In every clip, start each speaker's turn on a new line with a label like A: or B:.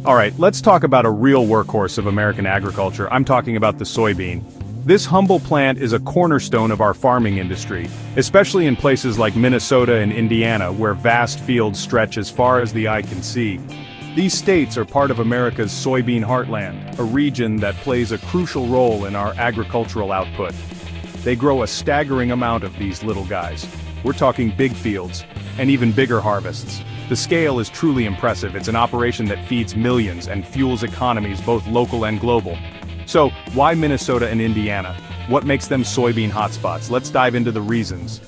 A: Alright, let's talk about a real workhorse of American agriculture. I'm talking about the soybean. This humble plant is a cornerstone of our farming industry, especially in places like Minnesota and Indiana, where vast fields stretch as far as the eye can see. These states are part of America's soybean heartland, a region that plays a crucial role in our agricultural output. They grow a staggering amount of these little guys. We're talking big fields, and even bigger harvests. The scale is truly impressive. It's an operation that feeds millions and fuels economies both local and global. So, why Minnesota and Indiana? What makes them soybean hotspots? Let's dive into the reasons.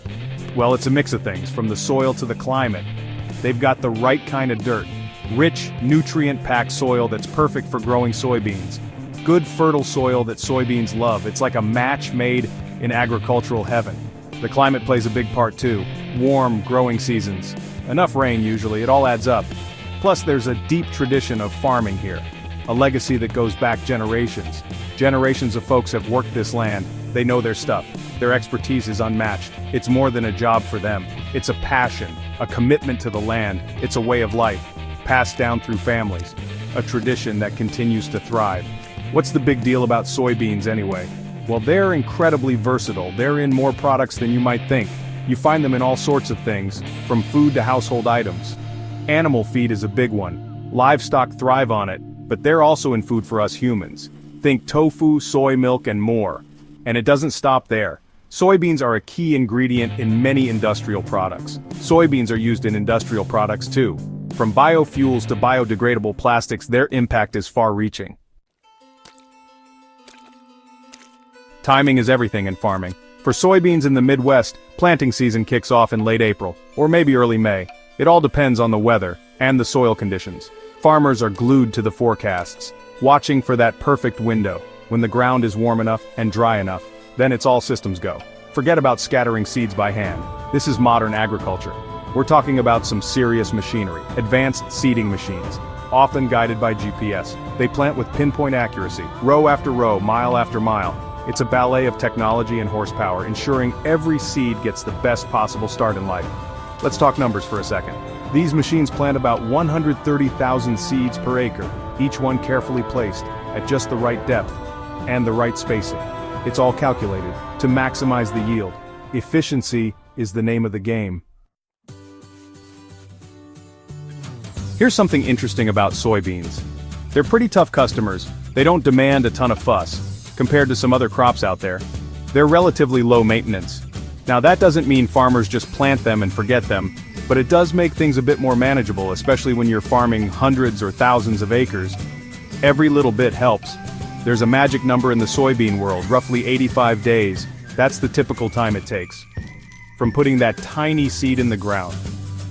A: Well, it's a mix of things, from the soil to the climate. They've got the right kind of dirt. Rich, nutrient-packed soil that's perfect for growing soybeans. Good fertile soil that soybeans love. It's like a match made in agricultural heaven. The climate plays a big part too. Warm, growing seasons. Enough rain usually, it all adds up. Plus there's a deep tradition of farming here. A legacy that goes back generations. Generations of folks have worked this land. They know their stuff. Their expertise is unmatched. It's more than a job for them. It's a passion, a commitment to the land. It's a way of life, passed down through families. A tradition that continues to thrive. What's the big deal about soybeans anyway? Well, they're incredibly versatile. They're in more products than you might think. You find them in all sorts of things, from food to household items. Animal feed is a big one. Livestock thrive on it, but they're also in food for us humans. Think tofu, soy milk, and more. And it doesn't stop there. Soybeans are a key ingredient in many industrial products. Soybeans are used in industrial products too. From biofuels to biodegradable plastics, their impact is far-reaching. Timing is everything in farming. For soybeans in the Midwest, planting season kicks off in late April, or maybe early May. It all depends on the weather and the soil conditions. Farmers are glued to the forecasts, watching for that perfect window, when the ground is warm enough and dry enough. Then it's all systems go. Forget about scattering seeds by hand. This is modern agriculture. We're talking about some serious machinery, advanced seeding machines, often guided by GPS. They plant with pinpoint accuracy, row after row, mile after mile. It's a ballet of technology and horsepower, ensuring every seed gets the best possible start in life. Let's talk numbers for a second. These machines plant about 130,000 seeds per acre, each one carefully placed, at just the right depth, and the right spacing. It's all calculated, to maximize the yield. Efficiency is the name of the game. Here's something interesting about soybeans. They're pretty tough customers. They don't demand a ton of fuss. Compared to some other crops out there, they're relatively low maintenance. Now that doesn't mean farmers just plant them and forget them, but it does make things a bit more manageable, especially when you're farming hundreds or thousands of acres. Every little bit helps. There's a magic number in the soybean world, roughly 85 days. That's the typical time it takes. From putting that tiny seed in the ground,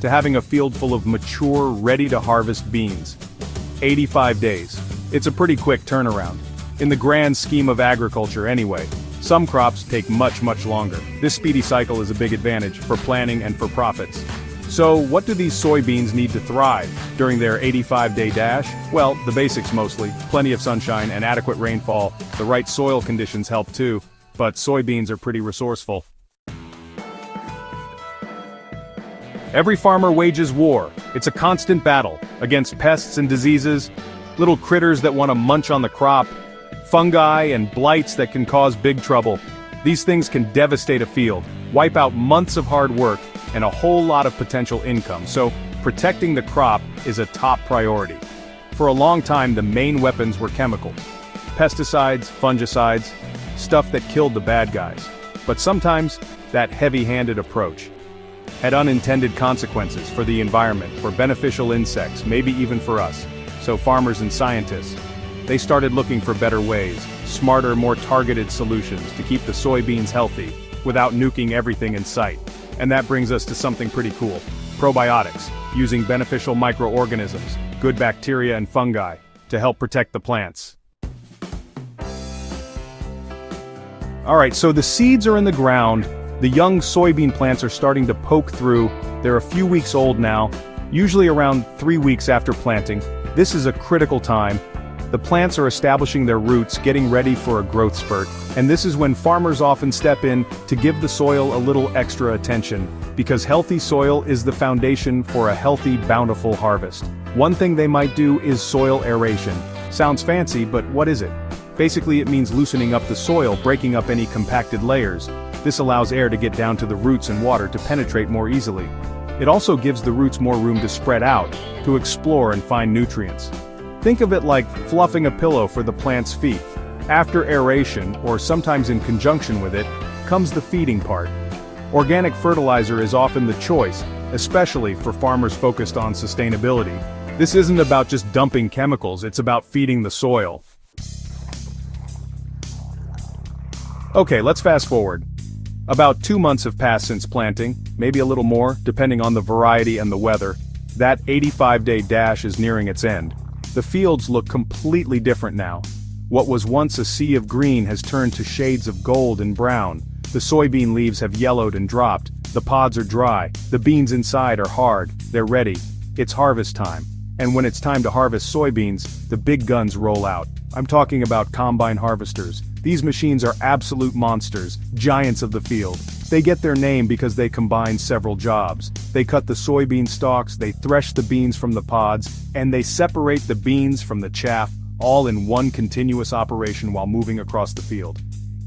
A: to having a field full of mature, ready-to-harvest beans. 85 days. It's a pretty quick turnaround. In the grand scheme of agriculture anyway. Some crops take much longer. This speedy cycle is a big advantage for planning and for profits. So what do these soybeans need to thrive during their 85-day dash? Well, the basics mostly. Plenty of sunshine and adequate rainfall. The right soil conditions help too, but soybeans are pretty resourceful. Every farmer wages war. It's a constant battle against pests and diseases, little critters that want to munch on the crop, fungi and blights that can cause big trouble. These things can devastate a field, wipe out months of hard work, and a whole lot of potential income. So, protecting the crop is a top priority. For a long time, the main weapons were chemicals. Pesticides, fungicides, stuff that killed the bad guys. But sometimes, that heavy-handed approach had unintended consequences for the environment, for beneficial insects, maybe even for us. So farmers and scientists, they started looking for better ways, smarter, more targeted solutions to keep the soybeans healthy, without nuking everything in sight. And that brings us to something pretty cool. Probiotics, using beneficial microorganisms, good bacteria and fungi, to help protect the plants. Alright, so the seeds are in the ground, the young soybean plants are starting to poke through, they're a few weeks old now, usually around 3 weeks after planting. This is a critical time. The plants are establishing their roots, getting ready for a growth spurt, and this is when farmers often step in to give the soil a little extra attention, because healthy soil is the foundation for a healthy, bountiful harvest. One thing they might do is soil aeration. Sounds fancy, but what is it? Basically, it means loosening up the soil, breaking up any compacted layers. This allows air to get down to the roots and water to penetrate more easily. It also gives the roots more room to spread out, to explore and find nutrients. Think of it like fluffing a pillow for the plant's feet. After aeration, or sometimes in conjunction with it, comes the feeding part. Organic fertilizer is often the choice, especially for farmers focused on sustainability. This isn't about just dumping chemicals, it's about feeding the soil. Okay, let's fast forward. About 2 months have passed since planting, maybe a little more, depending on the variety and the weather. That 85-day dash is nearing its end. The fields look completely different now. What was once a sea of green has turned to shades of gold and brown. The soybean leaves have yellowed and dropped, the pods are dry, the beans inside are hard, they're ready. It's harvest time. And when it's time to harvest soybeans, the big guns roll out. I'm talking about combine harvesters. These machines are absolute monsters, giants of the field. They get their name because they combine several jobs. They cut the soybean stalks, they thresh the beans from the pods, and they separate the beans from the chaff, all in one continuous operation while moving across the field.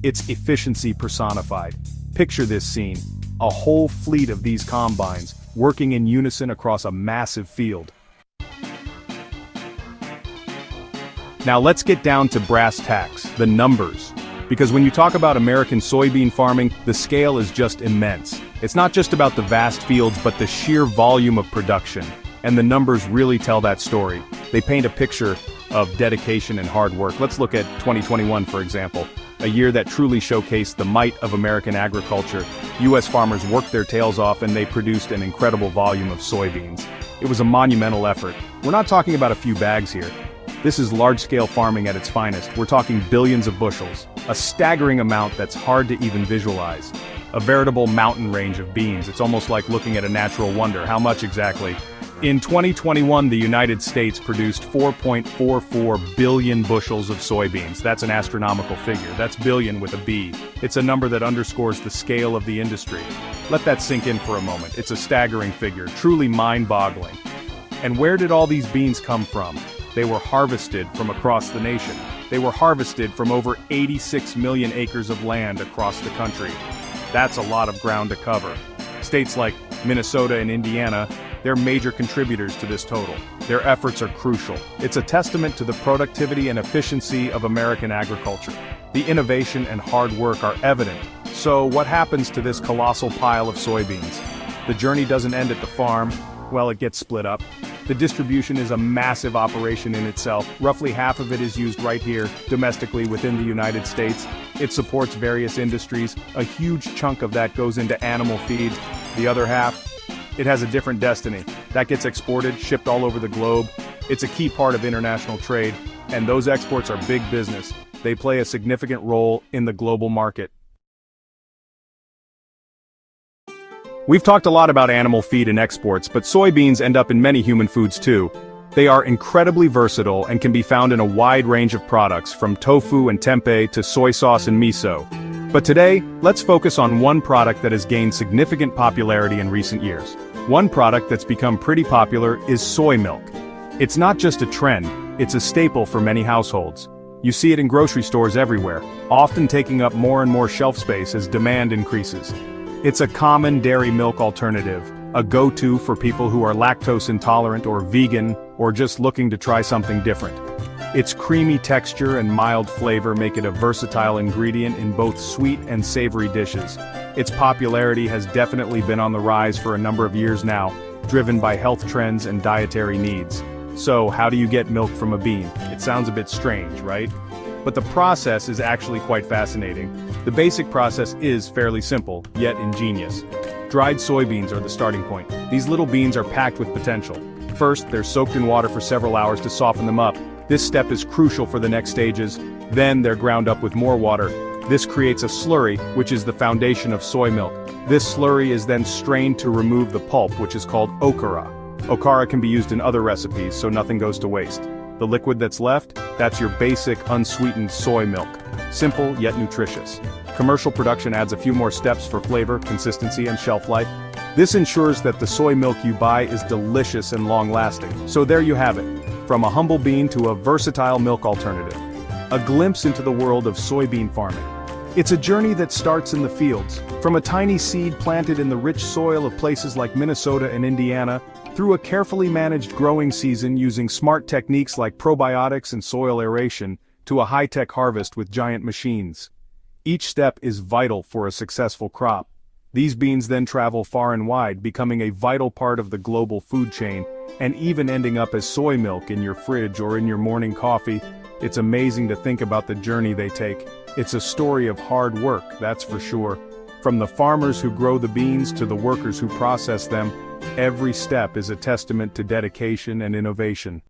A: It's efficiency personified. Picture this scene: a whole fleet of these combines, working in unison across a massive field. Now let's get down to brass tacks, the numbers. Because when you talk about American soybean farming, the scale is just immense. It's not just about the vast fields, but the sheer volume of production. And the numbers really tell that story. They paint a picture of dedication and hard work. Let's look at 2021, for example, a year that truly showcased the might of American agriculture. U.S. farmers worked their tails off and they produced an incredible volume of soybeans. It was a monumental effort. We're not talking about a few bags here. This is large-scale farming at its finest. We're talking billions of bushels, a staggering amount that's hard to even visualize. A veritable mountain range of beans. It's almost like looking at a natural wonder. How much exactly? In 2021, the United States produced 4.44 billion bushels of soybeans. That's an astronomical figure. That's billion with a B. It's a number that underscores the scale of the industry. Let that sink in for a moment. It's a staggering figure, truly mind-boggling. And where did all these beans come from? They were harvested from across the nation. They were harvested from over 86 million acres of land across the country. That's a lot of ground to cover. States like Minnesota and Indiana, they're major contributors to this total. Their efforts are crucial. It's a testament to the productivity and efficiency of American agriculture. The innovation and hard work are evident. So what happens to this colossal pile of soybeans? The journey doesn't end at the farm. Well, it gets split up. The distribution is a massive operation in itself. Roughly half of it is used right here, domestically within the United States. It supports various industries. A huge chunk of that goes into animal feed. The other half, it has a different destiny. That gets exported, shipped all over the globe. It's a key part of international trade, and those exports are big business. They play a significant role in the global market. We've talked a lot about animal feed and exports, but soybeans end up in many human foods too. They are incredibly versatile and can be found in a wide range of products, from tofu and tempeh to soy sauce and miso. But today, let's focus on one product that has gained significant popularity in recent years. One product that's become pretty popular is soy milk. It's not just a trend, it's a staple for many households. You see it in grocery stores everywhere, often taking up more and more shelf space as demand increases. It's a common dairy milk alternative, a go-to for people who are lactose intolerant or vegan, or just looking to try something different. Its creamy texture and mild flavor make it a versatile ingredient in both sweet and savory dishes. Its popularity has definitely been on the rise for a number of years now, driven by health trends and dietary needs. So, how do you get milk from a bean? It sounds a bit strange, right? But the process is actually quite fascinating. The basic process is fairly simple, yet ingenious. Dried soybeans are the starting point. These little beans are packed with potential. First, they're soaked in water for several hours to soften them up. This step is crucial for the next stages. Then they're ground up with more water. This creates a slurry, which is the foundation of soy milk. This slurry is then strained to remove the pulp, which is called okara. Okara can be used in other recipes, so nothing goes to waste. The liquid that's left? That's your basic, unsweetened soy milk. Simple, yet nutritious. Commercial production adds a few more steps for flavor, consistency, and shelf life. This ensures that the soy milk you buy is delicious and long-lasting. So there you have it. From a humble bean to a versatile milk alternative. A glimpse into the world of soybean farming. It's a journey that starts in the fields, from a tiny seed planted in the rich soil of places like Minnesota and Indiana, through a carefully managed growing season using smart techniques like probiotics and soil aeration, to a high-tech harvest with giant machines. Each step is vital for a successful crop. These beans then travel far and wide, becoming a vital part of the global food chain, and even ending up as soy milk in your fridge or in your morning coffee. It's amazing to think about the journey they take. It's a story of hard work, that's for sure. From the farmers who grow the beans to the workers who process them, every step is a testament to dedication and innovation.